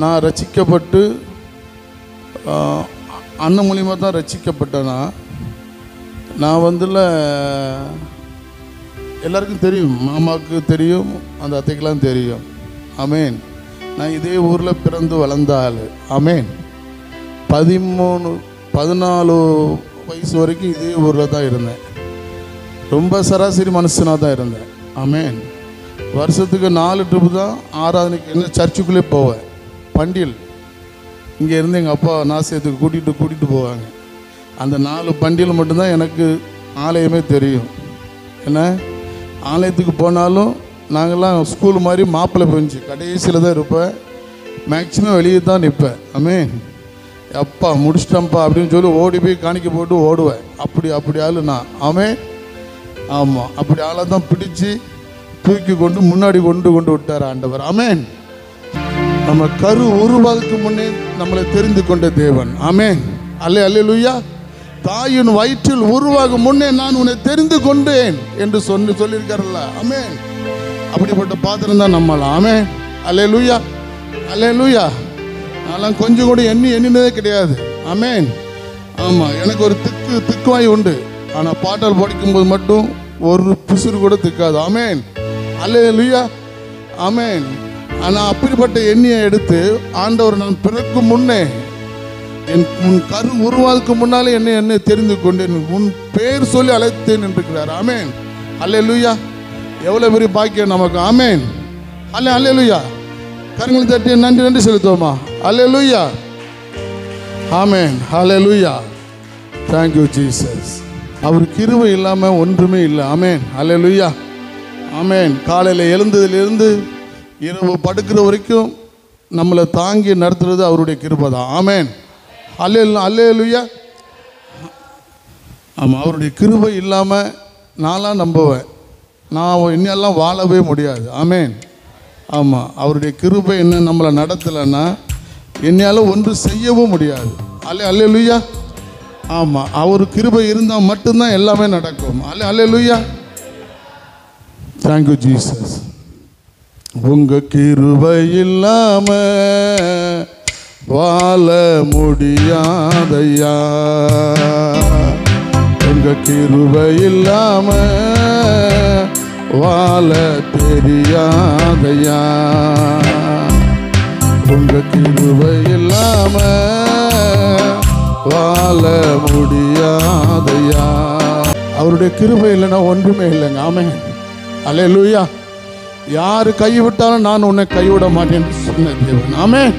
நான் ரட்சிக்கப்பட்டு அண்ணன் மூலியமாக தான் ரட்சிக்கப்பட்டேன்னா, நான் எல்லாருக்கும் தெரியும், மாமாவுக்கு தெரியும், அந்த அத்தைக்கெல்லாம் தெரியும். ஆமேன். நான் இதே ஊரில் பிறந்து வளர்ந்த ஆள். ஆமேன். 14 வயசு வரைக்கும் இதே ஊரில் தான் இருந்தேன். ரொம்ப சராசரி மனுஷனாக தான் இருந்தேன். ஆமேன். வருஷத்துக்கு 4 ட்ரிப்பு தான் ஆராதனைக்கு என்ன சர்ச்சுக்குள்ளே போவேன். பண்டியல் இங்கே இருந்து எங்கள் அப்பா நாசியத்துக்கு கூட்டிகிட்டு போவாங்க. அந்த 4 பண்டியல் மட்டும்தான் எனக்கு ஆலயமே தெரியும். ஏன்னா ஆலயத்துக்கு போனாலும் நாங்கள்லாம் ஸ்கூல் மாதிரி மாப்பிள்ளை பெஞ்சு கடைசியில் தான் இருப்பேன். மேக்சிமம் வெளியே தான் நிற்பேன். ஆமேன். அப்பா முடிச்சிட்டேன்ப்பா அப்படின்னு சொல்லி ஓடி போய் காணிக்க போட்டு ஓடுவேன். அப்படி ஆள் நான். ஆமேன். ஆமாம், அப்படி ஆளை தான் பிடிச்சி தூக்கி கொண்டு முன்னாடி கொண்டு விட்டார் ஆண்டவர். ஆமேன். நம்ம கரு உருவாக்கு முன்னே நம்மளை தெரிந்து கொண்ட தேவன். ஆமேன். அல்லேலூயா. தாயின் வயிற்றில் உருவாகும் முன்னே நான் உன்னை தெரிந்து கொண்டேன் என்று சொல்லியிருக்காருல்ல. ஆமேன். அப்படிப்பட்ட பாத்திரம் தான் நம்மளாம். ஆமேன். அல்லேலூயா. அல்லேலூயா. அதெல்லாம் கொஞ்சம் கூட எண்ணினதே கிடையாது. ஆமேன். ஆமாம், எனக்கு ஒரு திக்குவாய் உண்டு. ஆனால் பாட்டல் படிக்கும்போது மட்டும் ஒரு பிசுறு கூட திக்காது. ஆமேன். அல்லேலூயா. ஆமேன். ஆனால் அப்படிப்பட்ட எண்ணியை எடுத்து ஆண்டவர் நான் பிறக்கும் முன்னே உன் கரு உருவாக்கு முன்னாலே என்னை தெரிந்து கொண்டேன், உன் பேர் சொல்லி அழைத்தேன் என்றிருக்கிறார். ஆமேன். அல்லேலூயா. எவ்வளோ பெரிய பாக்கியம் நமக்கு. ஆமேன். அல்லேலூயா. கரங்களை தட்டி நன்றி செலுத்துவோமா? அல்லேலூயா. ஆமேன். அல்லேலூயா. Thank you Jesus. அவர் கிருபை இல்லாமல் ஒன்றுமே இல்லை. ஆமேன். அல்லேலூயா. ஆமேன். காலையில் எழுந்ததிலிருந்து இரவு படுக்கிற வரைக்கும் நம்மளை தாங்கி நடத்துறது அவருடைய கிருபை தான். ஆமேன். அல்லேலூயா. ஆமாம், அவருடைய கிருபை இல்லாமல் நான்லாம் நம்புவேன், நான் இன்னெல்லாம் வாழவே முடியாது. ஆமேன். ஆமாம், அவருடைய கிருபை என்ன நம்மளை நடத்தலைன்னா என்னால் ஒன்று செய்யவும் முடியாது. அல்லேலூயா. ஆமாம், அவர் கிருபை இருந்தால் மட்டும்தான் எல்லாமே நடக்கும். அல்லேலூயா. Thank you Jesus. உங்க கிருபை இல்லாம வாழ முடியாதையா, உங்க கிருபை இல்லாம வாழ தெரியாதையா, உங்க கிருபை இல்லாம வாழ முடியாதையா. அவருடைய கிருபை இல்லைன்னா ஒன்றுமே இல்லைங்க. ஆமென். அல்லேலூயா. யாரு கைவிட்டாலும் நான் உன்னை கைவிட மாட்டேன் என்று சொன்ன தேவன். ஆமென்.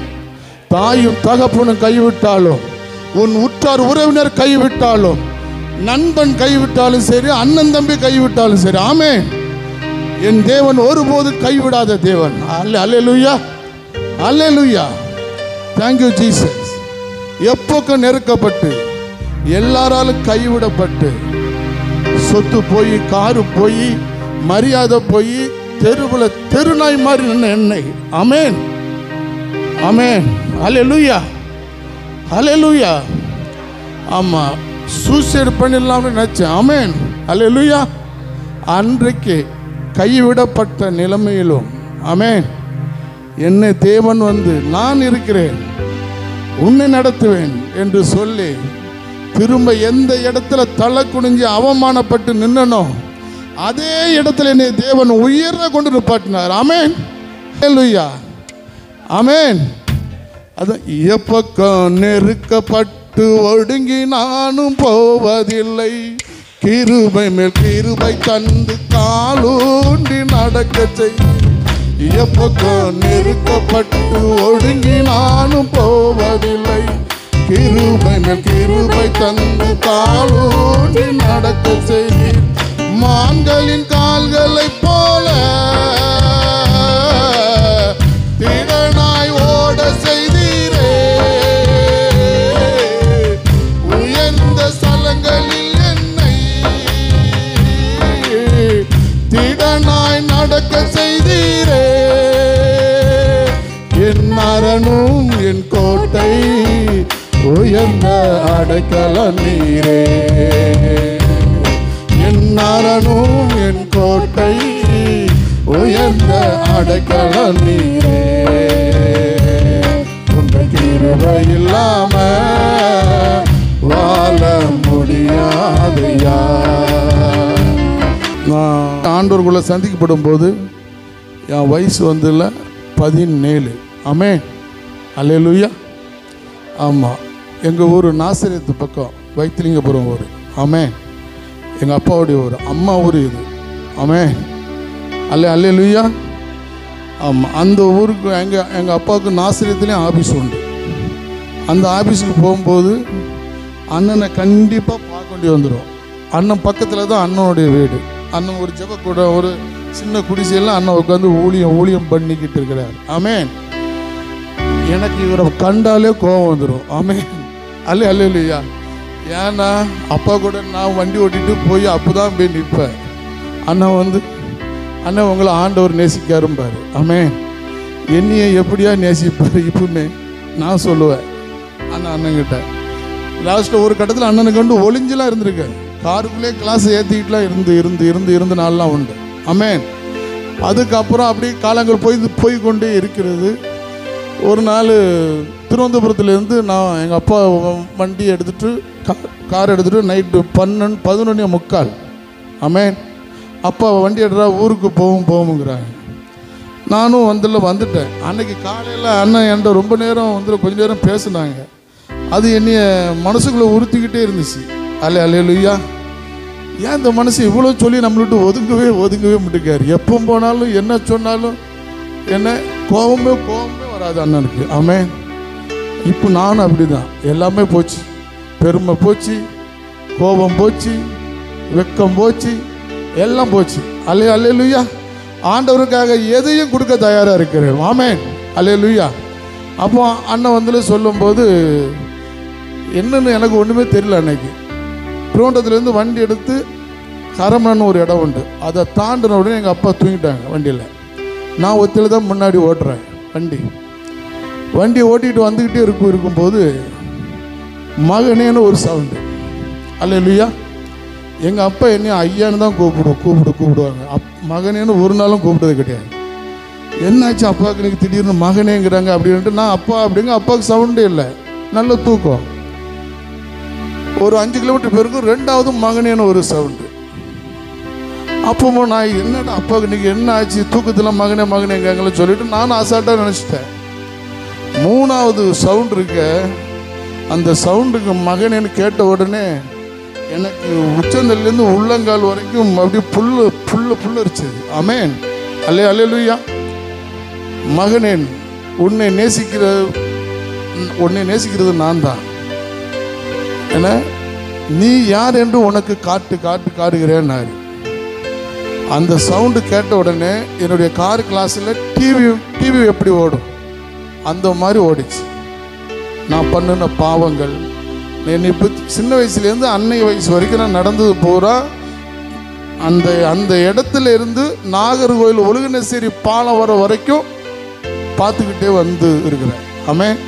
தாயும் தகப்பனும் கைவிட்டாலும், உன் உற்றார் உறவினர் கைவிட்டாலும், நண்பன் கைவிட்டாலும் சரி, அண்ணன் தம்பி கைவிட்டாலும் சரி, ஆமென், என் தேவன் ஒருபோது கைவிடாத தேவன். அல்லேலூயா. அல்லேலூயா. Thank you Jesus. எப்போக்கு நெருக்கப்பட்டு எல்லாராலும் கைவிடப்பட்டு சொத்து போய், காரு போய், மரியாதை போய், தெருவில் தெருநாய் மாதிரி நின்ன என்னை, ஆமென், ஆமென், அல்லேலூயா, அல்லேலூயா. ஆமாம், சூசைட் பண்ணிடலாம்னு நினச்சேன். ஆமென், அல்லேலூயா. அன்றைக்கு கைவிடப்பட்ட நிலைமையிலும், ஆமென், என்னை தேவன் வந்து நான் இருக்கிறேன், உன்னை நடத்துவேன் என்று சொல்லி திரும்ப எந்த இடத்துல தலை குனிஞ்சு அவமானப்பட்டு நின்னனோ அதே இடத்துல என்னை தேவன் உயர கொண்டு நிப்பாட்டினார். ஆமென், அல்லேலூயா, ஆமென். அதான் எப்பக்கம் நெருக்கப்பட்டு ஒடுங்கி நானும் போவதில்லை, கிருபை மேல் கிருபை தந்து காலூண்டி நடக்க செய். எப்பக்கம் நெருக்கப்பட்டு ஒடுங்கி நானும் போவதில்லை, கிருபை மேல் கிருபை தந்து காலூண்டி நடக்க செய். மான்களின் கால்களை போல திடனாய் ஓட செய்தீரே, உயர்ந்த ஸ்தலங்களில் என்னை திடனாய் நடக்க செய்தீரே. என் அரணும் என் கோட்டை, உயர்ந்த அடைக்கல நீரே, என் அரணும் என் கோட்டை, உயர்ந்த அடைக்கல நீரே. அவர்களை சந்திக்கப்படும் போது என் வயசு வந்துல 17. ஆமென், அல்லேலூயா. ஆமாம், எங்கள் ஊர் நாசரேத்து பக்கம் வைத்திலிங்கபுரம் ஊர். ஆமென், எங்கள் அப்பாவுடைய ஊர், அம்மா ஊர் இது. ஆமென், அல்லேலூயா. ஆமாம், அந்த ஊருக்கு எங்கள் அப்பாவுக்கு நாசரேத்துலேயும் ஆஃபீஸ் உண்டு. அந்த ஆஃபீஸுக்கு போகும்போது அண்ணனை கண்டிப்பாக பார்க்க வேண்டி வந்துடும். அண்ணன் பக்கத்தில் தான் அண்ணனுடைய வீடு. அண்ணன் ஒரு ஜெபக்கூட ஒரு சின்ன குடிசையெல்லாம் அண்ணன் உட்காந்து ஊழியம் பண்ணிக்கிட்டு இருக்கிறார். ஆமென். எனக்கு இவரை கண்டாலே கோபம் வந்துடும். ஆமென், அல்லேலூயா. ஏன்னா அப்பா கூட நான் வண்டி ஓட்டிட்டு போய் அப்போ தான் போய் நிற்பேன். அண்ணன் உங்களை ஆண்டவர் நேசிக்காரும்பார். ஆமென். என்னையை எப்படியா நேசிப்பார் இப்பவுமே நான் சொல்லுவேன் அண்ணன்கிட்ட. லாஸ்ட்டில் ஒரு கட்டத்தில் அண்ணனுக்கு வந்து ஒளிஞ்செலாம் இருந்திருக்கேன். காருக்குள்ளே கிளாஸ் ஏற்றிக்கிட்டுலாம் இருந்து நாள்லாம் உண்டு. ஆமென். அதுக்கப்புறம் அப்படி காலங்கள் போய் கொண்டே இருக்கிறது. ஒரு நாள் திருவனந்தபுரத்துலேருந்து நான் எங்கள் அப்பா வண்டி எடுத்துகிட்டு கார் எடுத்துகிட்டு நைட்டு 11:45. ஆமென். அப்பா வண்டி எடுறா ஊருக்கு போகுங்கிறாங்க. நானும் வந்துட்டேன். அன்னைக்கு காலையில் அண்ணன் என்கிட்ட ரொம்ப நேரம் கொஞ்ச நேரம் பேசுனாங்க. அது என்னைய மனசுக்குள்ளே உறுத்திக்கிட்டே இருந்துச்சு. அல்லேலூயா. ஏன் இந்த மனசு இவ்வளோ சொல்லி நம்மள்கிட்ட ஒதுங்கவே மாட்டேங்காரு. எப்போ போனாலும் என்ன சொன்னாலும் என்ன கோபமே வராது அண்ணனுக்கு. ஆமென். இப்போ நானும் அப்படி தான். எல்லாமே போச்சு, பெருமை போச்சு, கோபம் போச்சு, வெக்கம் போச்சு, எல்லாம் போச்சு. அல்லேலூயா. ஆண்டவருக்காக எதையும் கொடுக்க தயாராக இருக்கிறேன். ஆமென், அல்லேலூயா. அப்போ அண்ணன் சொல்லும்போது என்னன்னு எனக்கு ஒன்றுமே தெரியல. அன்னைக்கு திருவனந்தபுரத்துலேருந்து வண்டி எடுத்து கரமணன்னு ஒரு இடம் உண்டு. அதை தாண்டின உடனே எங்கள் அப்பா தூங்கிட்டாங்க வண்டியில். நான் ஒத்தியில் தான் முன்னாடி ஓட்டுறேன் வண்டி ஓட்டிகிட்டு வந்துக்கிட்டே இருக்கும்போது மகனேன்னு ஒரு சவுண்டு. அல்லேலூயா. எங்கள் அப்பா என்னையும் ஐயான்னு தான் கூப்பிடுவாங்க. மகனேன்னு ஒரு நாளும் கூப்பிட்டது கிடையாது. என்னாச்சு அப்பாவுக்கு எனக்கு திடீர்னு மகனேங்கிறாங்க அப்படின்ட்டு நான் அப்பா அப்படிங்க. அப்பாவுக்கு சவுண்டே இல்லை, நல்ல தூக்கம். ஒரு 5 கிலோமீட்டர் பேருக்கு 2வது மகனேன்னு ஒரு சவுண்டு. அப்போ நான் என்னடா அப்பாவுக்கு இன்னைக்கு என்ன ஆச்சு, தூக்கத்தில் மகனேங்காங்கன்னு சொல்லிட்டு நானும் அசால்ட்டாக நினச்சிட்டேன். 3வது சவுண்டு இருக்க, அந்த சவுண்டுக்கு மகனேன்னு கேட்ட உடனே எனக்கு உச்சந்தல்லேருந்து உள்ளங்கால் வரைக்கும் அப்படியே புல்லரிச்சது. ஆமென், அல்லேலூயா. மகனேன், உன்னை நேசிக்கிறது நான் தான். ஏன்னா நீ யார் என்று உனக்கு காட்டுகிறேன்னாரு. அந்த சவுண்டு கேட்ட உடனே என்னுடைய கார் கிளாஸில் டிவி எப்படி ஓடும் அந்த மாதிரி ஓடிச்சு. நான் பண்ணின பாவங்கள், இப்போ சின்ன வயசுலேருந்து அன்னை வயசு வரைக்கும் நான் நடந்தது பூரா அந்த இடத்துல இருந்து நாகர்கோவில் ஒழுகுநேசேரி பாலம் வர வரைக்கும் பார்த்துக்கிட்டே இருக்கிறேன். ஆமென்.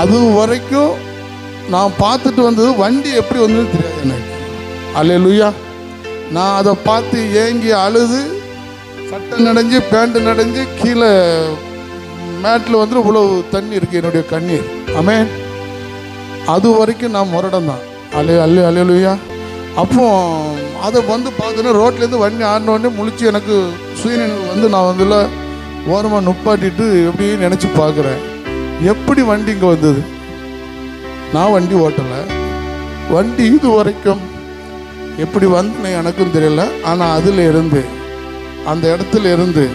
அது வரைக்கும் நான் பார்த்துட்டு வந்தது வண்டி எப்படி வந்ததுன்னு தெரியாது எனக்கு. அல்லேலூயா. நான் அதை பார்த்து ஏங்கி அழுது சட்டை நனைஞ்சு பேண்ட்டு நனைஞ்சு கீழே மேட்டில் இவ்வளவு தண்ணி இருக்குது என்னுடைய கண்ணீர். ஆமென். அது வரைக்கும் நான் முரடம் தான். அல்லேலூயா. அப்போ அதை பார்த்தோன்னே ரோட்லேருந்து வண்டி ஆடினோடனே முழிச்சு எனக்கு சுயநினைவு நான் ஓரமாக நுப்பாட்டிட்டு எப்படி நினச்சி பார்க்குறேன், எப்படி வண்டி இங்கே வந்தது. நான் வண்டி ஓட்டலை, வண்டி இது வரைக்கும் எப்படி வந்தேன்னு எனக்கும் தெரியல. ஆனால் அந்த இடத்துல இருந்து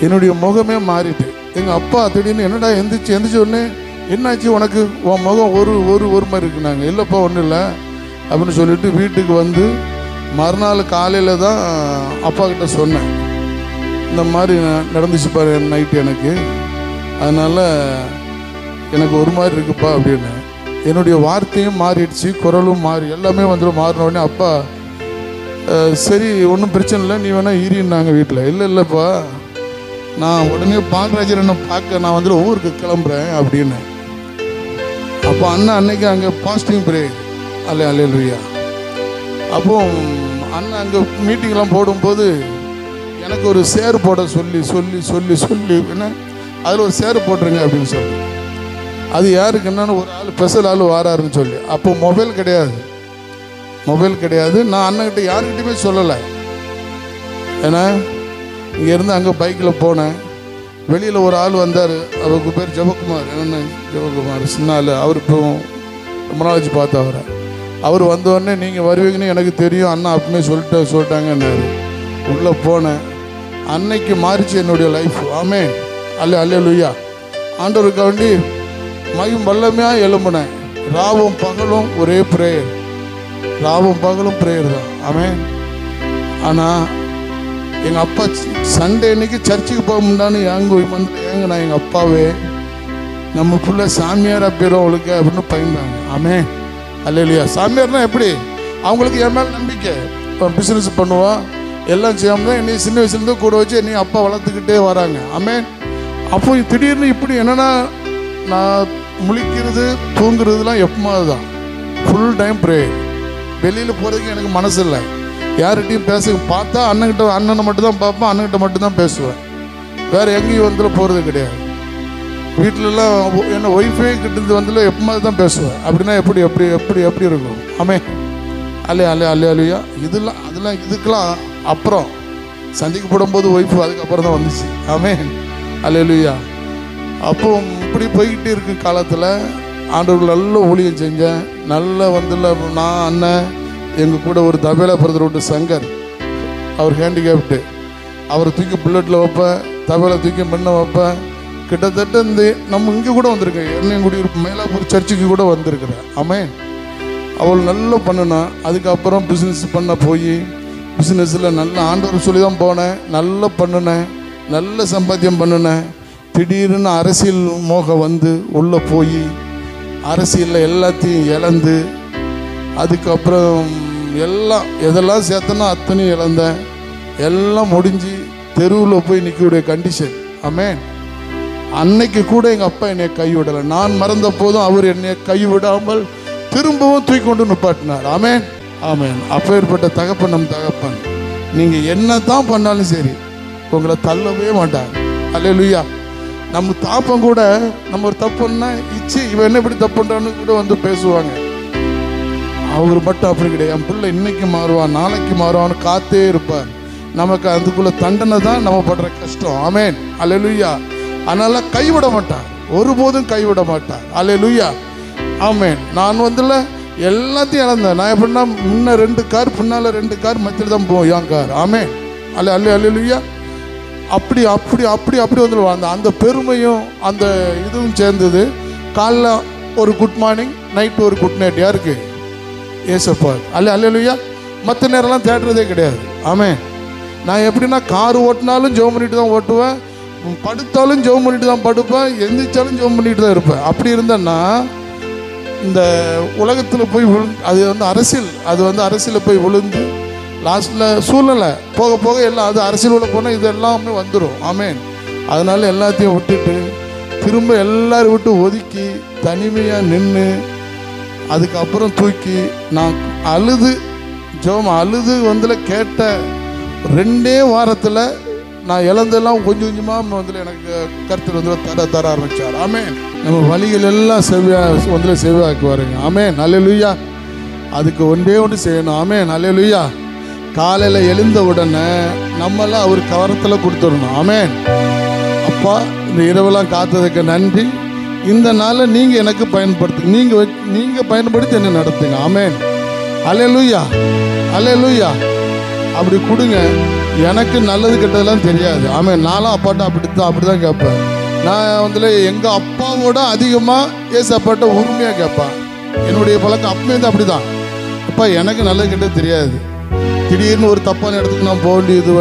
என்னுடைய முகமே மாறிட்டு எங்கள் அப்பா திடீர்னு என்னடா எந்திரிச்சு உடனே என்னாச்சு உனக்கு, உன் முகம் ஒரு மாதிரி இருக்குனாங்க. இல்லைப்பா ஒன்றும் இல்லை அப்படின்னு சொல்லிட்டு வீட்டுக்கு மறுநாள் காலையில் தான் அப்பா கிட்ட சொன்னேன், இந்த மாதிரி நடந்துச்சு பாரு நைட்டு எனக்கு, அதனால் எனக்கு ஒரு மாதிரி இருக்குப்பா அப்படின்னு. என்னுடைய வார்த்தையும் மாறிடுச்சு, குரலும் எல்லாமே மாறினோடனே அப்பா சரி ஒன்றும் பிரச்சனை இல்லை, நீ வேணால் ஈரின்னாங்க வீட்டில். இல்லைப்பா நான் உடனே பாக்ராஜனை பார்க்க நான் ஊருக்கு கிளம்புறேன் அப்படின்னு. அப்போ அன்னைக்கு அங்கே பாஸ்டிங் பிரேயர். அல்லேலூயா. அப்போ அண்ணன் அங்கே மீட்டிங்லாம் போடும்போது எனக்கு ஒரு சேர் போட சொல்லி என்ன அதில் ஒரு சேர் போட்டுருங்க அப்படின்னு சொல்லி, அது யாருக்கு என்னன்னு ஒரு ஆள் ஸ்பெஷல் ஆள் வாராருன்னு சொல்லி. அப்போ மொபைல் கிடையாது. நான் அண்ணன்கிட்ட யாருக்கிட்டையுமே சொல்லலை. ஏன்னா இங்கேருந்து அங்கே பைக்கில் போனேன். வெளியில் ஒரு ஆள் வந்தார். அவருக்கு பேர் ஜெபகுமார். என்னென்ன ஜெபகுமார் சின்ன ஆள். அவர் இப்போ ரொம்ப நாளாச்சு பார்த்து அவரை. அவர் வந்தோடனே நீங்கள் வருவீங்கன்னு எனக்கு தெரியும் அண்ணா அப்பவுமே சொல்லிட்டாங்கன்னாரு. உள்ளே போனேன். அன்னைக்கு மாறிச்சு என்னுடைய லைஃப். ஆமென். அல்லேலூயா. ஆண்டவருக்கு வேண்டி மையும் வல்லமையாக எழும்பினேன். ராவும் பகலும் ஒரே ப்ரேயர். ராவும் பகலும் ப்ரேயர் தான். ஆமென். ஆனால் எங்கள் அப்பா சண்டே அன்னைக்கு சர்ச்சுக்கு போக முடியான்னு ஏங்க நான் எங்கள் அப்பாவே நம்ம புள்ள சாமியாராக போயிடும் அவளுக்கு அப்படின்னு பயந்தாங்க. ஆமென். அல்லேலூயா. சாமியார்னா எப்படி? அவங்களுக்கு என் மேலே நம்பிக்கை. இப்போ பிஸ்னஸ் பண்ணுவான் எல்லாம் செய்யாமல் தான் என்னை சின்ன வயசுலேருந்து கூட வச்சு என்னை அப்பா வளர்த்துக்கிட்டே வராங்க. ஆமென். அப்போ திடீர்னு இப்படி என்னென்னா நான் முழிக்கிறது தூங்குறதுலாம் எப்பமாவது தான். Full time pray. வெளியில் போகிறதுக்கு எனக்கு மனசு இல்லை. யார்கிட்டையும் பேச பார்த்தா அண்ணனை மட்டும் தான் பார்ப்பேன். அண்ணன்கிட்ட மட்டும்தான் பேசுவேன். வேறு எங்கேயும் வந்து போகிறது கிடையாது. வீட்டிலலாம் என்ன ஒய்ஃபே கிட்டது வந்து எப்பமாதிரி தான் பேசுவேன். அப்படின்னா எப்படி எப்படி எப்படி எப்படி இருக்கும்? ஆமென். அல்லேலூயா. அதெல்லாம் இதுக்கெல்லாம் அப்புறம் சந்திக்கப்படும் போது ஒய்ஃபு அதுக்கப்புறம் தான் வந்துச்சு. ஆமென். அல்லேலூயா. அப்போ இப்படி போய்கிட்டே இருக்கு காலத்தில் ஆண்டவர்கள் நல்ல ஊழியம் செஞ்சேன். நல்ல நான் அண்ணன் எங்கள் கூட ஒரு தபேலா பிரதர் உண்டு சங்கர். அவர் ஹேண்டிகேப்டு. அவரை தூக்கி புல்லட்டில் வைப்பேன். தபேலா தூக்கி முன்ன வைப்பேன். கிட்டத்தட்ட இந்த நம்ம இங்கே கூட வந்திருக்கேன். எண்ணங்குடியிருப்பு மேலாப்பூர் சர்ச்சுக்கு கூட வந்திருக்கிறேன். ஆமென். அவள் நல்லா பண்ணினா. அதுக்கப்புறம் பிஸ்னஸ் பண்ண போய் பிஸ்னஸில் நல்ல ஆண்டவர் சொல்லி தான் போனேன். நல்லா பண்ணினேன். நல்ல சம்பாத்தியம் பண்ணினேன். திடீர்னு அரசியல் மோகம் வந்து உள்ளே போய் அரசியலில் எல்லாத்தையும் இழந்து அதுக்கப்புறம் எதெல்லாம் சேர்த்தனோ அத்தனையும் இழந்தேன். எல்லாம் முடிஞ்சு தெருவில் போய் நிற்கக்கூடிய கண்டிஷன். ஆமென். அன்னைக்கு கூட எங்கள் அப்பா என்னை கைவிடலை. நான் மறந்த போதும் அவர் என்னை கைவிடாமல் திரும்பவும் தூக்கி கொண்டு நிப்பாட்டினார். ஆமென். ஆமென். அப்பேற்பட்ட தகப்பன் நம் தகப்பன். நீங்கள் என்ன தான் பண்ணாலும் சரி உங்களை தள்ளவே மாட்டார். அல்லேலூயா. நம்ம தாப்பம் கூட நம்ம ஒரு தப்புன்னா இவன் என்ன இப்படி தப்புன்றான்னு கூட வந்து பேசுவாங்க. அவர் மட்டும் அப்படி கிடையாது. என் பிள்ளை இன்னைக்கு மாறுவான் நாளைக்கு மாறுவான்னு காத்தே இருப்பார். நமக்கு அதுக்குள்ள தண்டனை தான் நம்ம படுற கஷ்டம். ஆமென். அல்லேலூயா. அதனால கைவிட மாட்டார். ஒருபோதும் கைவிட மாட்டார். அல்லேலூயா. ஆமென். நான் எல்லாத்தையும் இழந்தேன். நான் எப்படின்னா முன்ன 2 கார் பின்னால் 2 கார் மத்தியில் தான் போவோம் என் கார். ஆமென். அல்லேலூயா. அப்படி அப்படி அப்படி அப்படி வந்துடுவாங்க. அந்த பெருமையும் அந்த இதுவும் சேர்ந்தது. காலைல ஒரு குட் மார்னிங், நைட்டு ஒரு குட் நைட். யாருக்கு? ஏசப்பா. அல்லேலூயா. மற்ற நேரம்லாம் தேடுறதே கிடையாது. ஆமென். நான் எப்படின்னா கார் ஓட்டினாலும் ஜெபம் பண்ணிட்டு தான் ஓட்டுவேன். படுத்தாலும் ஜெபம் பண்ணிட்டு தான் படுப்பேன். எந்திரிச்சாலும் ஜெபம் பண்ணிட்டு தான் இருப்பேன். அப்படி இருந்தேன்னா இந்த உலகத்தில் போய் அது அரசியல். அது அரசியலில் போய் விழுந்து லாஸ்ட்டில் சூழ்நிலை போக போக எல்லாம் அது அரசியல் உள்ள போனால் இது எல்லாமே வந்துடும். ஆமென். அதனால எல்லாத்தையும் விட்டுட்டு திரும்ப எல்லாரும் விட்டு ஒதுக்கி தனிமையாக நின்று அதுக்கப்புறம் தூக்கி நான் அழுது கேட்ட 2 வாரத்தில் நான் இழந்தெல்லாம் கொஞ்சம் கொஞ்சமாக எனக்கு கருத்து தர ஆரம்பித்தார். ஆமென். நம்ம வழிகள் எல்லாம் செவ்வாக்குவாருங்க. ஆமென். அல்லேலூயா. அதுக்கு ஒன்று செய்யணும். ஆமென். அல்லேலூயா. காலையில் எழுந்த உடனே நம்மளாம் அவர் கவரத்தில் கொடுத்துடணும். ஆமென். அப்பா இந்த இரவெல்லாம் காத்ததுக்கு நன்றி. இந்த நாளை நீங்கள் எனக்கு பயன்படுத்துங்க. நீங்கள் பயன்படுத்தி என்ன நடத்துங்க. ஆமென். அல்லேலூயா. அல்லேலூயா. அப்படி கொடுங்க. எனக்கு நல்லது கெட்டதெல்லாம் தெரியாது. ஆமென். நானும் அப்பாட்ட அப்படி தான் கேட்பேன். நான் எங்கள் அப்பாவோட அதிகமாக ஏசப்பாட்ட உரிமையாக கேட்பேன். என்னுடைய பழக்கம் அப்பமே அப்படி தான். அப்பா எனக்கு நல்லது கெட்டது தெரியாது. திடீர்னு ஒரு தப்பான இடத்துக்கு நான் போக வேண்டியது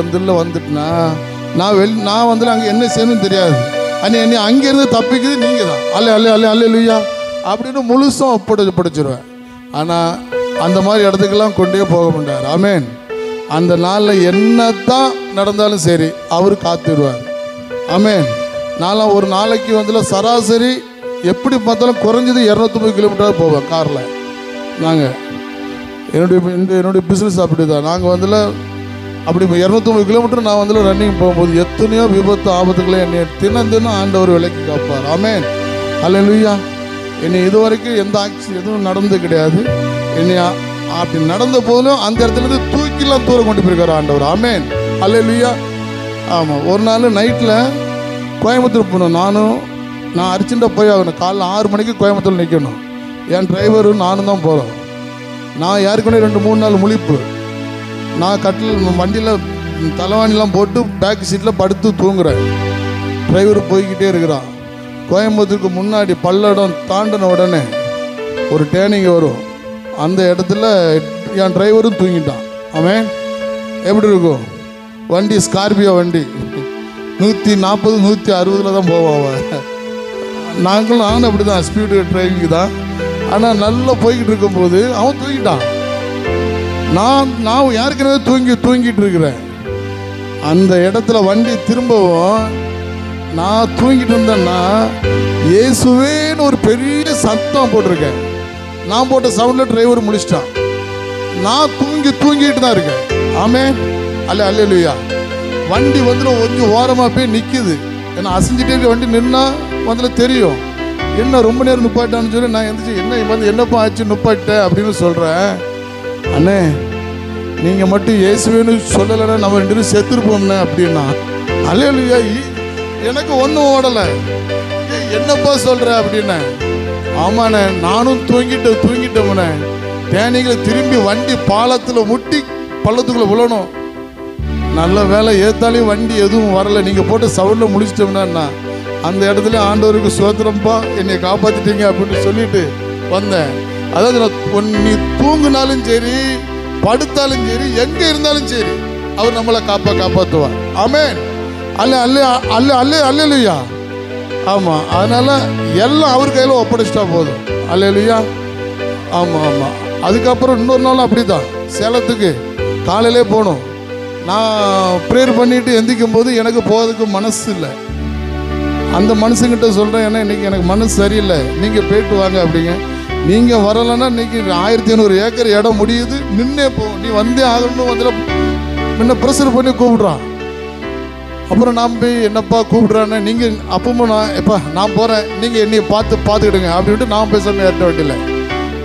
வந்துட்டுனா நான் அங்கே என்ன செய்யணும்னு தெரியாது. என்னை அங்கேருந்து தப்பிக்குது நீங்கள் தான். அல்லேலூயா அப்படின்னு முழுசும் ஒப்படைச்சிருவேன். ஆனால் அந்த மாதிரி இடத்துக்கெல்லாம் கொண்டே போக மாட்டார். ஆமென். அந்த நாளில் என்ன தான் நடந்தாலும் சரி அவர் காத்துடுவார். ஆமென். நான் ஒரு நாளைக்கு சராசரி எப்படி பார்த்தாலும் குறைஞ்சது 250 கிலோமீட்டர் போவேன் காரில். நாங்கள் என்னுடைய பிஸ்னஸ் அப்படி தான். நாங்கள் அப்படி 250 கிலோமீட்டர் நான் ரன்னிங் போகும்போது எத்தனையோ விபத்து ஆபத்துக்களை என்னை தினம் ஆண்டவர் விலைக்கு காப்பார். ஆமென். அல்லேலூயா. என்னை இது வரைக்கும் எந்த எதுவும் நடந்தது கிடையாது. என்னை அப்படி நடந்த போதிலும் அந்த இடத்துலேருந்து தூக்கிலாம் தூரம் கொண்டு போயிருக்காரு ஆண்டவர். ஆமென். அல்லேலூயா. ஆமாம், ஒரு நாள் நைட்டில் கோயம்புத்தூர் போகணும். நான் அர்ஜென்ட்டாக போய் ஆகணும். காலைல 6 மணிக்கு கோயம்புத்தூர் நிற்கணும். என் டிரைவரும் நானும் தான் போகிறோம். நான் யாருக்குன்னே 2-3 நாள் முழிப்பு. நான் வண்டியில் தலைவாணிலாம் போட்டு பேக் சீட்டில் படுத்து தூங்குறேன். டிரைவர் போய்கிட்டே இருக்கிறான். கோயம்புத்தூருக்கு முன்னாடி பல்லடம் தாண்டின உடனே ஒரு டேர்னிங் வரும். அந்த இடத்துல என் டிரைவரும் தூங்கிட்டான். அவன் எப்படி இருக்கும்? வண்டி ஸ்கார்பியோ வண்டி 140 160 தான் போவான். நானும் அப்படி தான், ஸ்பீடு டிரைவிங் தான். ஆனால் நல்லா போய்கிட்டு இருக்கும்போது அவன் தூங்கிட்டான். நான் ஏற்கனவே தூங்கிட்டு இருக்கிறேன். அந்த இடத்துல வண்டி திரும்பவும் நான் தூங்கிட்டு இருந்தேன்னா இயேசுவேன்னு ஒரு பெரிய சத்தம் போட்டிருக்கேன். நான் போட்ட சவுண்டில் டிரைவர் முடிச்சிட்டான். நான் தூங்கிட்டு தான் இருக்கேன். ஆமென், அல்லேலூயா. வண்டி கொஞ்சம் ஓரமாக போய் நிற்கிது. ஏன்னா அசைஞ்சிட்டே இருக்க வண்டி நின்னா தெரியும். என்ன ரொம்ப நேரம் நுப்பாட்டான்னு சொல்லி நான் எந்திரிச்சு என்னப்பா ஆச்சு நுப்பாட்ட அப்படின்னு சொல்கிறேன். அண்ணே, நீங்கள் மட்டும் இயேசுவேன்னு சொல்லலைன்னா நம்ம 2 பேரும் செத்துருப்போம்ண்ணே அப்படின்னா. அல்லேலூயா. எனக்கு ஒன்றும் ஓடலை. என்னப்பா சொல்கிற அப்படின்னே. ஆமாண்ணே, நானும் தூங்கிட்டோம்ண்ணே. டேனிங்கில் திரும்பி வண்டி பாலத்தில் முட்டி பள்ளத்துக்குள்ளே விழணும். நல்ல வேலை ஏத்தாலையும் வண்டி எதுவும் வரலை. நீங்கள் போட்டு சவுண்டில் முடிச்சிட்டோம்னா அந்த இடத்துல ஆண்டவருக்கு சோத்திரம்பா, என்னை காப்பாற்றிட்டீங்க அப்படின்னு சொல்லிட்டு வந்தேன். அதாவது நீ தூங்குனாலும் சரி, படுத்தாலும் சரி, எங்கே இருந்தாலும் சரி, அவர் நம்மளை காப்பாற்றுவார். ஆமென், அல்லேலூயா. ஆமாம், அதனால் எல்லாம் அவர் கையில் ஒப்படைச்சிட்டா போதும். அல்லேலூயா. ஆமாம். அதுக்கப்புறம் இன்னொரு நாள் அப்படி தான், சேலத்துக்கு காலையிலே போகணும். நான் ப்ரேயர் பண்ணிவிட்டு எந்திக்கும் போது எனக்கு போகிறதுக்கு மனசு இல்லை. அந்த மனுஷங்கிட்ட சொல்கிறேன், ஏன்னா இன்றைக்கி எனக்கு மனசு சரியில்லை, நீங்கள் போயிட்டு வாங்க அப்படிங்க. நீங்கள் வரலைன்னா இன்றைக்கி 1500 ஏக்கர் இடம் முடியுது, நின்னே போகும். நீ வந்தே ஆகணும்னு முன்ன ப்ரெஷர் பண்ணி கூப்பிட்றான். அப்புறம் நான் போய் என்னப்பா கூப்பிட்றானே, நீங்கள் அப்பவும் நான் போகிறேன், நீங்கள் என்னையை பார்த்துக்கிடுங்க அப்படின்ட்டு நான் பேசாமல் ஏறிட்ட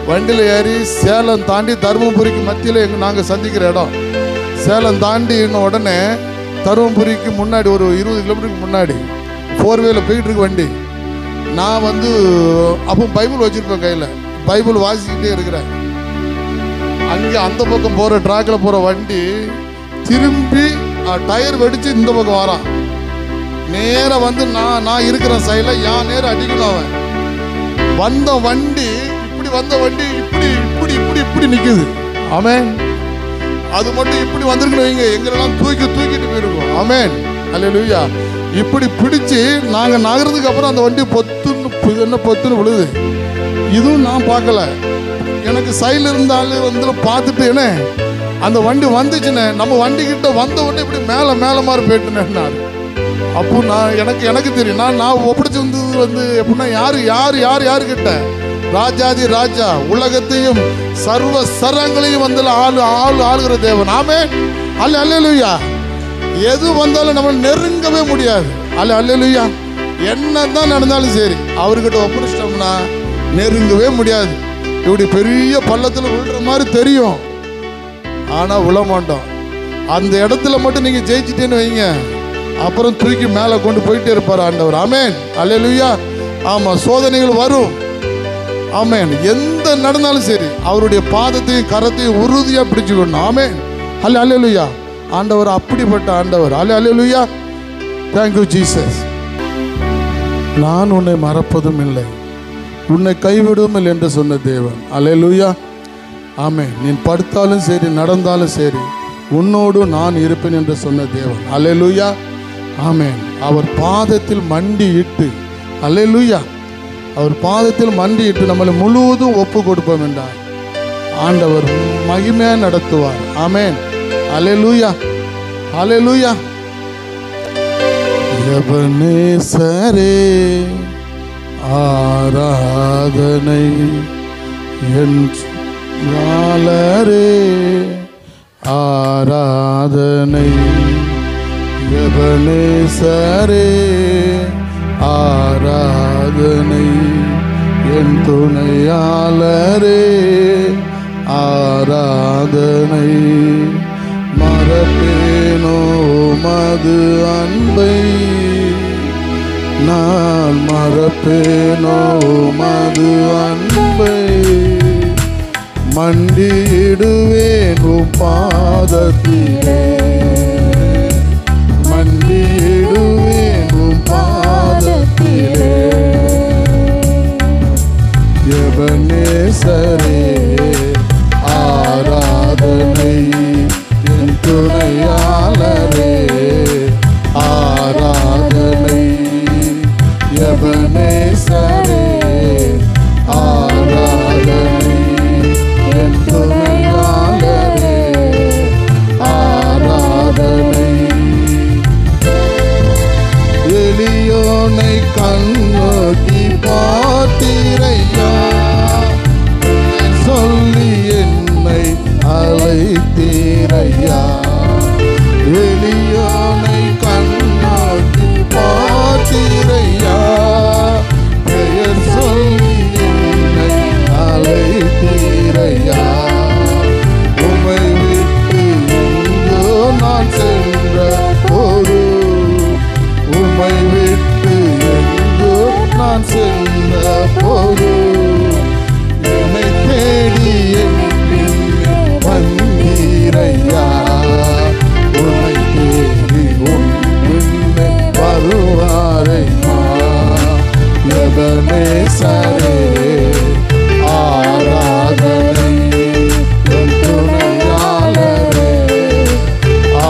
வண்டியில் ஏறி சேலம் தாண்டி தருமபுரிக்கு மத்தியில் நாங்கள் சந்திக்கிற இடம். சேலம் தாண்டின உடனே தருமபுரிக்கு முன்னாடி ஒரு 20 கிலோமீட்டருக்கு முன்னாடி 4-வேல போயிட்டு இருக்கு வண்டி. நான் அப்போ பைபிள் வச்சுருப்பேன் கையில், பைபிள் வாசிக்கிட்டே இருக்கிறேன். அங்கே அந்த பக்கம் போகிற ட்ராக்கில் போகிற வண்டி திரும்பி டயர் வெடித்து இந்த பக்கம் வரான். நேராக நான் இருக்கிற சைடில் என் நேரம் அடிக்கணும். அவன் வண்டி இப்படி நிற்குது. ஆமென். அது மட்டும் இப்படி வந்திருக்கணும் வைங்க, எங்களெல்லாம் தூக்கிட்டு போயிருக்கோம். ஆமென், அல்லேலூயா. இப்படி பிடிச்சி நாங்கள் நகர்றதுக்கு அப்புறம் அந்த வண்டி பொத்துன்னு விழுது. இதுவும் நான் பார்க்கல. எனக்கு சைடில் இருந்தாலும் பார்த்துட்டு என்ன அந்த வண்டி வந்துச்சுன்னு நம்ம வண்டிக்கிட்ட வந்த உடனே இப்படி மேலே மாதிரி போயிட்டுனேன்னா. அப்போ எனக்கு தெரியும், நான் ஒப்படைச்சு வந்தது எப்படின்னா யாருக்கிட்ட ராஜாதி ராஜா, உலகத்தையும் சர்வ சரங்களையும் ஆளுகிற தேவன். ஆமென், அல்லேலூயா. எது வந்தாலும் நம்ம நெருங்கவே முடியாது. அல்லேலூயா. என்னதான் நடந்தாலும் சரி, அவர்கிட்ட ஒப்படைச்சிட்டோம்னா நெருங்கவே முடியாது. இப்படி பெரிய பள்ளத்தில் விழுற மாதிரி தெரியும், ஆனால் விழ மாட்டோம். அந்த இடத்துல மட்டும் நீங்கள் ஜெயிச்சிட்டேன்னு வைங்க, அப்புறம் தூக்கி மேலே கொண்டு போயிட்டே இருப்பார் ஆண்டவர். ஆமென், அல்லேலூயா. ஆமாம், சோதனைகள் வரும். ஆமென். எந்த நடந்தாலும் சரி அவருடைய பாதத்தையும் கரத்தையும் உறுதியாக பிடிச்சுக்கணும். ஆமென், அல்லேலூயா. ஆண்டவர் அப்படிப்பட்ட ஆண்டவர். அல்லேலூயா. Thank you Jesus. நான் உன்னை மறப்பதும் இல்லை, உன்னை கைவிடுவதும் இல்லை என்று சொன்ன தேவன். அல்லேலூயா. ஆமென். நீ படுத்தாலும் சரி, நடந்தாலும் சரி, உன்னோடு நான் இருப்பேன் என்று சொன்ன தேவன். அல்லேலூயா. ஆமென். அவர் பாதத்தில் மண்டியிட்டு, அல்லேலூயா, அவர் பாதத்தில் மண்டியிட்டு நம்மளை முழுவதும் ஒப்பு கொடுப்போம் என்றார். ஆண்டவர் மகிமையாக நடத்துவார். ஆமென், அல்லேலூயா, அல்லேலூயா. எபனேசரே ஆராதனை, என் நாளரே ஆராதனை. எபனேசரே ஆராதனை, என் துணையாளரே ஆராதனை. மறப்பேனோ உமது அன்பை, நான் மறப்பேனோ உமது அன்பை. மண்டியிடுவேன் உம் பாதத்திலே, மண்டியிடுவேன் உம் பாதத்திலே. எபனேசரே ஆராதனை, என் துணையாளரே ஆராதனை. எபனேசரே ஆராதனை, என் துணையாளரே ஆராதனை. எளியோனை கண்ணோக்கி பார்த்தீரையா, சொல்லி என்னை அழைத்தீரையா. எளியோனை கண்ணோக்கி பார்த்தீரையா, பெயர் சொல்லி என்னை அழைத்தீரையா. உம்மை விட்டு எங்கோ நான் சென்ற போது, உம்மை விட்டு எங்கோ நான் சென்ற போது, என்னை தேடி என் பின்னே வந்தீரையா. உம்மை தேடி உன் பின்னே வருவாரையா. எபனேசரே ஆராதனை, என் துணையாளரே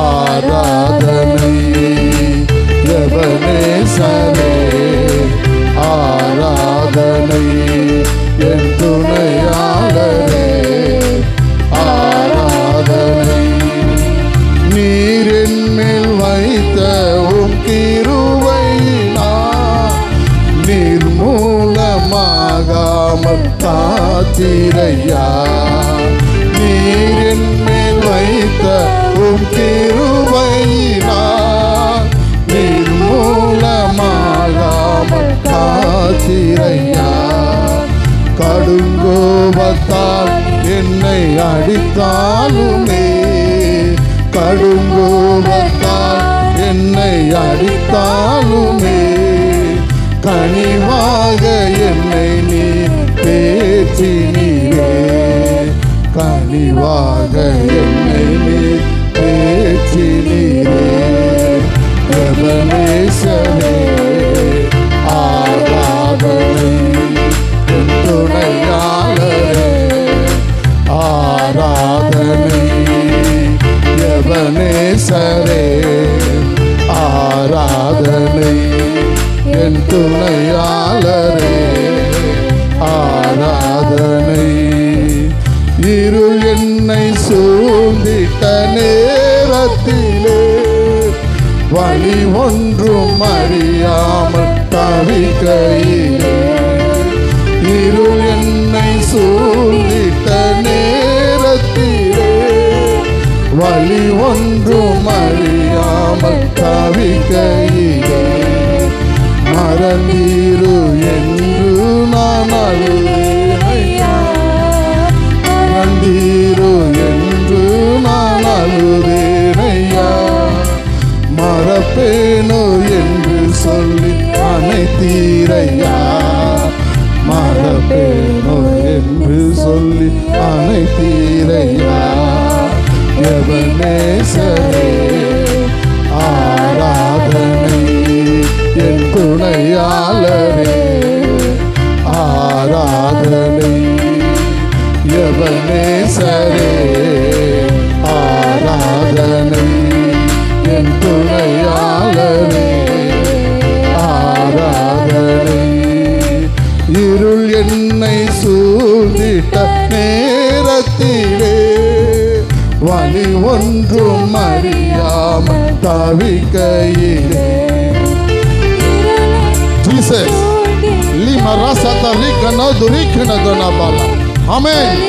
ஆராதனை. எபனேசரே ஆராதனை, என் துணையாளரே ஆராதனை. நீர் என் மேல் வைத்த உம் கிருபையினால் நீர் மூலமாகாமல் காத்தீரையா. நீர் என் மேல் வைத்த உம் கிருபையினால் நீர் மூலமாகாமல் காத்தீரையா. கடுங்கோபத்தால் என்னை அடித்தாலுமே, கடுங்கோபத்தால் என்னை அடித்தாலுமே, கனிவாக என்னை நீ தேற்றினீரே. கனிவாக என்னை நீ தேற்றினீரே. எபனேசரே ஆராதனை, என் துணையாளரே ஆராதனை. எபனேசரே ஆராதனை, என் துணையாளரே ஆராதனை. இருள் என்னை சூழ்ந்திட்ட நேரத்திலே, வழி ஒன்றும் அறியாமல் தவிக்கையிலே, இருள் என்னை சூழ்ந்திட்ட நேரத்திலே, வழி ஒன்றும் அறியாமல் தவிக்கையிலே, மறந்தீரு என்று நான் அழுதேனையா. மறந்தீரு என்று நான் அழுதேனையா. மறப்பேனோ என்று சொல்லி அனைத்தீரையா. மறப்பேனோ என்று சொல்லி அனைத்தீரையா. எபனேசரே ஆராதனை, என் துணையாளரே ஆராதனை. எபனேசரே ஆராதனை, என் துணையாளரே ஆராதனை. இருள் என்னை சூழ்ந்திட்ட நேரத்திலே, வழி ஒன்றும் அறியாமல் தவிக்கையிலே. ஜீசஸ் லிமரசத லிகனதுரிகனதனபல. ஆமென்.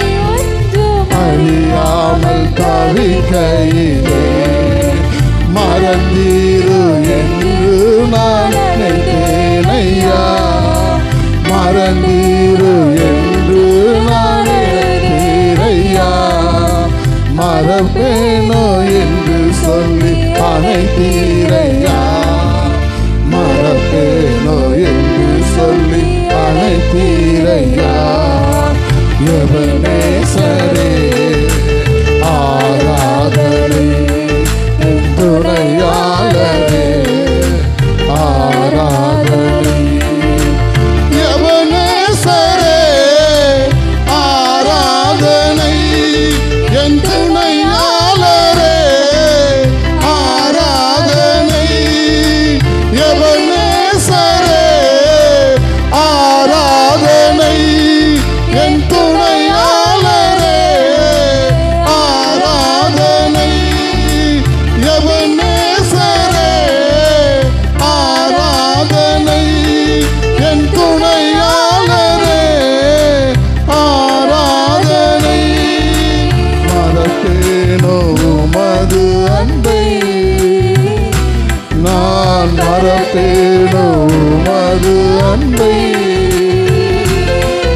அறியாமல் தவிக்கையிலே, மறந்தீரு என்று நான் நினைத்தேனையா. மறந்தீரு என்று நான் நினைத்தேனையா. மறப்பேனோ என்று சொல்லி அனைத்தீர சொல்லி அழைத்தீரையா. எபனேசரே ஆராதனை, என் துணையாளரே ஆராதனை. எபனேசரே ஆராதனை, என் துணையாளரே ஆராதனை. எபனேசரே ஆராதனை, என் துணையாளரே ஆராதனை. எபனேசரே ஆராதனை, என் துணையாளரே ஆராதனை. மறப்பேனோ உமது அன்பை, நான் மறப்பேனோ உமது அன்பை.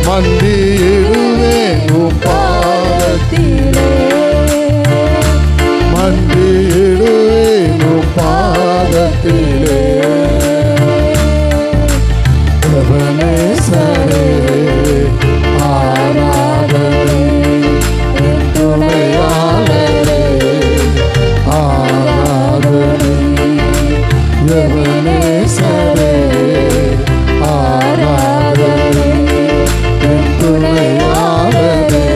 மண்டியிடுவேன் உம் பாதத்திலே, மண்டியிடுவேன் உம் பாதத்திலே. எபனேசரே ஆராதனை, என் துணையாளரே ஆராதனை. எபனேசரே ஆராதனை, என் துணையாளரே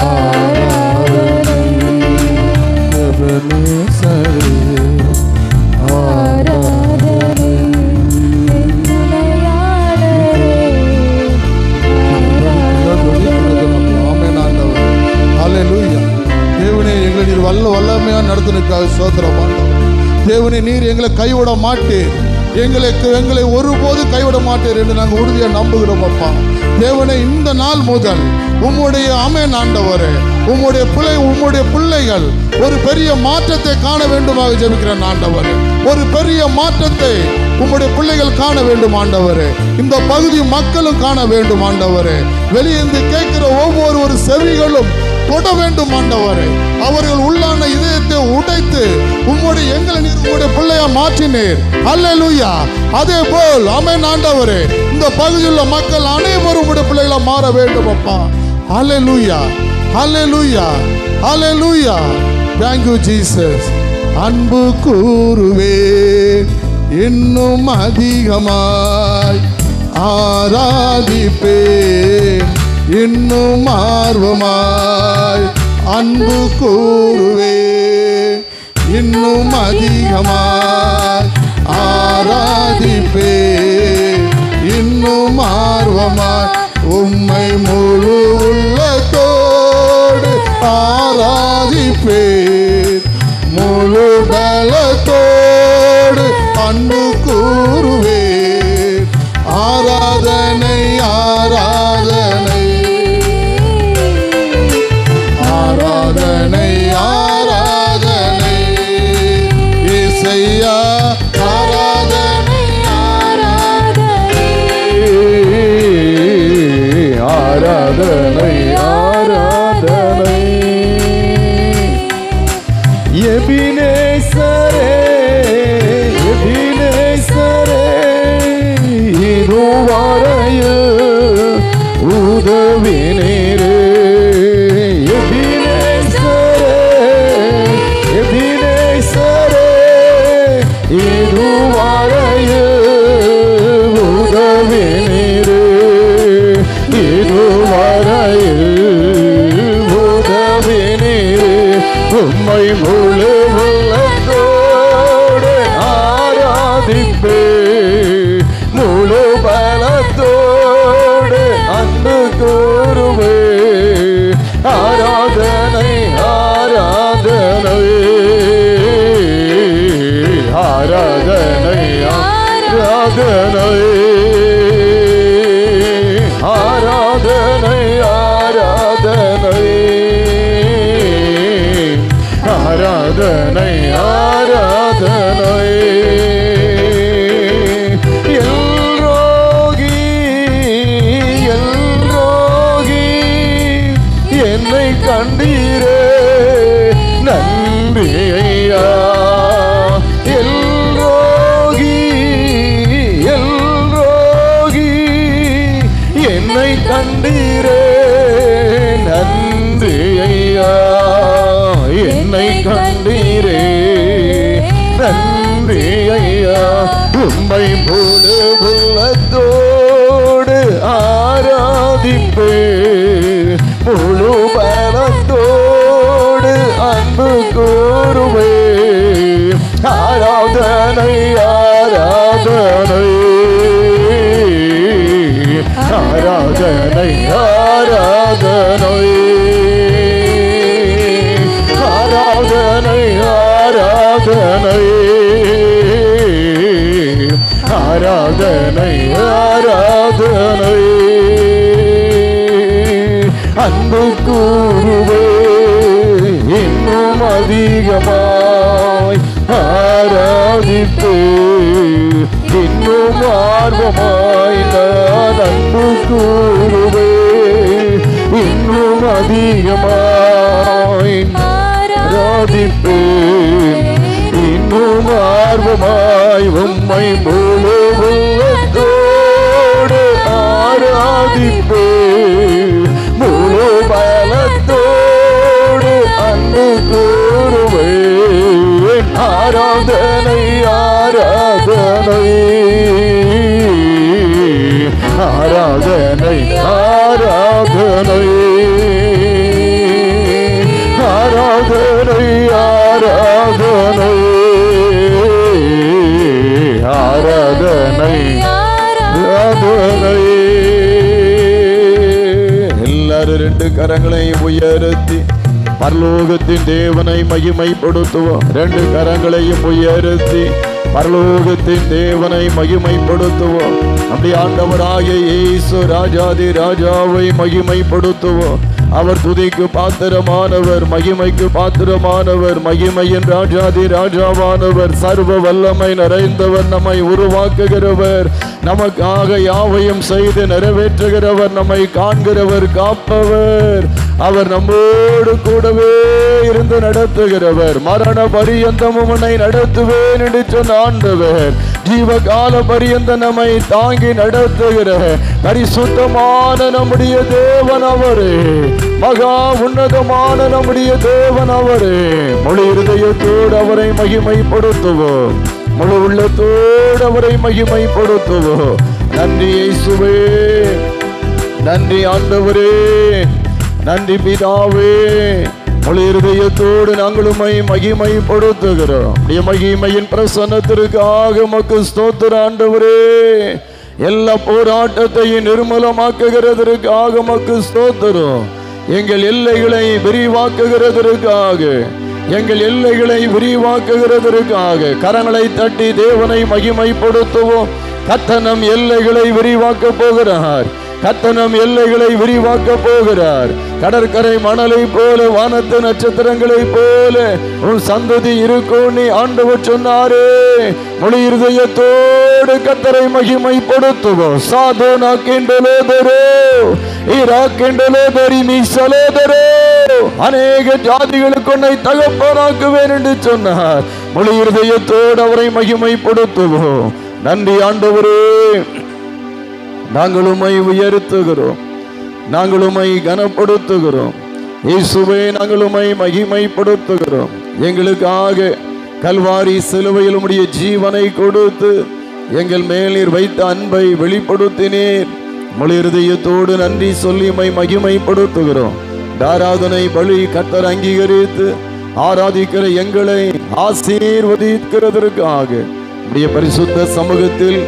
ஆராதனை. எபனேசரே ஆராதனை, என் துணையாளரே ஹல்லேலூயா. தேவனே, எங்களை நீர் வல்லமையா நடத்தினுக்காக ஸ்தோத்திரம் ஆண்டவரே. தேவனே, நீர் எங்களை கைவிட மாட்டீர், எங்களை ஒருபோது கைவிட மாட்டீர் என்று நாங்கள் உறுதியாக நம்புகிறோம் அப்பா. தேவனே, இந்த நாள் முதல் உம்முடைய ஆமென் ஆண்டவரே, உம்முடைய பிள்ளைகள் ஒரு பெரிய மாற்றத்தை காண வேண்டுமாக ஜெபிக்கிறேன் ஆண்டவரே. ஒரு பெரிய மாற்றத்தை உம்முடைய பிள்ளைகள் காண வேண்டும் ஆண்டவரே. இந்த பகுதி மக்களும் காண வேண்டும் ஆண்டவரே. வெளியிருந்து கேட்கிற ஒவ்வொரு செவிகளும் தொட வேண்டும் ஆண்டவரே. அவர்கள் உள்ளான இதயத்தை உடைத்து எங்களை நீர் உம்முடைய பிள்ளையா மாற்றினீர். அல்லேலூயா. அதே போல் ஆமென் ஆண்டவரே, இந்த பகுதியில் மக்கள் அனைவரும் உம்முடைய பிள்ளைகளா மாற வேண்டும் அப்பா. அல்லேலூயா, அல்லேலூயா, அல்லேலூயா. Thank you Jesus. அன்பு கூறுவேன் இன்னும் அதிகமாய், ஆராதிப்பேன் இன்னும் ஆர்வமாய். அன்பு கூறுவேன் இன்னும் அதிகமாய், ஆராதிப்பேன் இன்னும் ஆர்வமாய். உம்மை முழு உள்ளத்தோடு ஆராதிப்பேன், முழு பலத்தோடு அன்பு கூறுவேன். ஆராதனை, ஆராதனை, ஆராதனை, ஆராதனை. இசையா ஆராதனை, ஆராதனை, ஆராதனை. எபினேசரே, எபினேசரே, இதுவரையில் உதவினீரே. எபினேசரே, எபினேசரே, இதுவரையில் உதவினீரே. இதுவரையில் உதவினீரே. உம்மை முழு உள்ளத்தோடு ஆராதிப்பேன், முழு பலத்தோடு அன்பு கூறுவேன். ஆராதனை, ஆராதனை, ஆராதனை, ஆராதனை, ஆராதனை, ஆராதனை, ஆராதனை, ஆராதனை. எல்ரோகி, எல்ரோகி, என்னை கண்டீரே, நன்றி ஐயா. எல்ரோகி, எல்ரோகி, கண்டீரே நன்றி ஐயா, என்னை கண்டீரே நன்றி ஐயா. உம்மை முழு உள்ளத்தோடு ஆராதிப்பே, முழு பலத்தோடு அன்பு கூறுவே. ஆராதனை ஆராதனை ஆராதனை ஆராதனை ஆராதனை ஆராதனை ஆராதனை ஆராதனை. அன்பு கூறுவே இன்னும் அதிகமாய் ஆராதிப்பே, இன்னும் ஆர்வமாய் நான் அன்பு கூறுவே, இன்னும் அதிகமாய் ஆராதிப்பே, இன்னும் ஆர்வமாய் உம்மை முழு உள்ளத்தோடு ஆராதிப்பே, முழு பலத்தோடு அன்பு கூறுவே. ஆராதனை ஆராதனை ஆராதனை ஆராதனை ஆராதனை ஆராதனை ஆராதனை ஆராதனை. எல்லாரும் ரெண்டு கரங்களையும் உயர்த்தி பரலோகத்தின் தேவனை மகிமைப்படுத்துவோம். ரெண்டு கரங்களையும் உயர்த்தி பரலோகத்தின் தேவனை மகிமைப்படுத்துவோம். அப்படி ஆண்டவராகிய இயேசு ராஜாதி ராஜாவை மகிமைப்படுத்துவோம். அவர் துதிக்கு பாத்திரமானவர், மகிமைக்கு பாத்திரமானவர், மகிமையின் ராஜாதி ராஜாவானவர், சர்வ வல்லமை நிறைந்தவர், நம்மை உருவாக்குகிறவர், நமக்காக யாவையும் செய்து நிறைவேற்றுகிறவர், நம்மை காண்கிறவர், காப்பவர். அவர் நம்மோடு கூடவே இருந்து நடத்துகிறவர். மரண பரியந்தமும் உன்னை நடத்துவேன் என்று சொன்ன ஆண்டவர் ஜீவகால பரியந்த நம்மை தாங்கி நடத்துகிற பரிசுத்தமான நம்முடைய தேவன் அவரே, மகா உன்னதமான நம்முடைய தேவன் அவரே. முழு இருதயத்தோடு அவரை மகிமைப்படுத்துவோம், முழு உள்ளத்தோடு அவரை மகிமைப்படுத்துவோம். நன்றி இயேசுவே, நன்றி ஆண்டவரே, நன்றி பிதாவே. முழு இருதயத்தோடு நாங்கள் உம்மை மகிமைப்படுத்துகிறோம். மகிமையின் பிரசன்னத்திற்காக உமக்கு ஸ்தோத்திரம் ஆண்டவரே. எல்லா போராட்டத்தையும் நிர்மூலமாக்குகிறதற்காக உமக்கு ஸ்தோத்திரம். எங்கள் எல்லைகளை விரிவாக்குகிறதற்காக, எங்கள் எல்லைகளை விரிவாக்குகிறதற்காக கரங்களை தட்டி தேவனை மகிமைப்படுத்துவோம். கர்த்தர் எல்லைகளை விரிவாக்க போகிறார், கர்த்தர் எல்லைகளை விரிவாக்க போகிறார். கடற்கரை மணலை போல, வானத்து நட்சத்திரங்களை போல உன் சந்ததி இருக்கும் நீ ஆண்டவர் சொன்னாரே. முழு இருதயத்தோடு கர்த்தரை மகிமைப்படுத்துவோம். சாதோ நாக்கிண்டலோதரோ ஈராக்கிண்டலோதரி மீசலோதரோ, அநேக ஜாதிகளுக்கு உன்னை தகப்பனாக்குவேன் என்று சொன்னார். முழு இருதயத்தோடு அவரை மகிமைப்படுத்துவோம். நன்றி ஆண்டவரே, நாங்கள் உம்மை உயர்த்துகிறோம், நாங்கள் உம்மை கனப்படுத்துகிறோம். இயேசுவே, நாங்கள் உம்மை மகிமைப்படுத்துகிறோம். எங்களுக்காக கல்வாரி சிலுவையில் உம்முடைய ஜீவனை கொடுத்து எங்கள் மேல் நீர் வைத்த அன்பை வெளிப்படுத்தினீர். முழு இருதயத்தோடு நன்றி சொல்லி உம்மை மகிமைப்படுத்துகிறோம். ஆராதனை பலி கர்த்தர் அங்கீகரித்து ஆராதிக்கிற எங்களை ஆசீர்வதிக்கிறதற்காக உம்முடைய பரிசுத்த சமூகத்தில்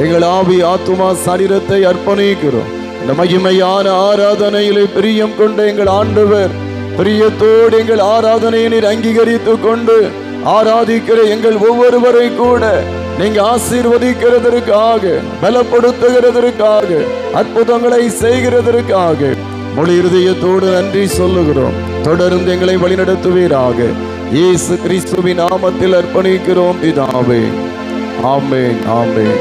எங்கள் ஆவி ஆத்துமா சரீரத்தை அர்ப்பணிக்கிறோம். இந்த மகிமையான ஆராதனையிலே பிரியம் கொண்ட எங்கள் ஆண்டவர், பிரியத்தோடு எங்கள் ஆராதனையை நீர் அங்கீகரித்து கொண்டு ஆராதிக்கிற எங்கள் ஒவ்வொருவரை கூட நீங்க ஆசீர்வதிக்கிறதற்காக, பலப்படுத்துகிறதற்காக, அற்புதங்களை செய்கிறதற்காக முழு இருதயத்தோடு நன்றி சொல்லுகிறோம். தொடர்ந்து எங்களை வழிநடத்துவீராக. இயேசு கிறிஸ்துவின் நாமத்தில் அர்ப்பணிக்கிறோம் பிதாவே. ஆமென், ஆமென்.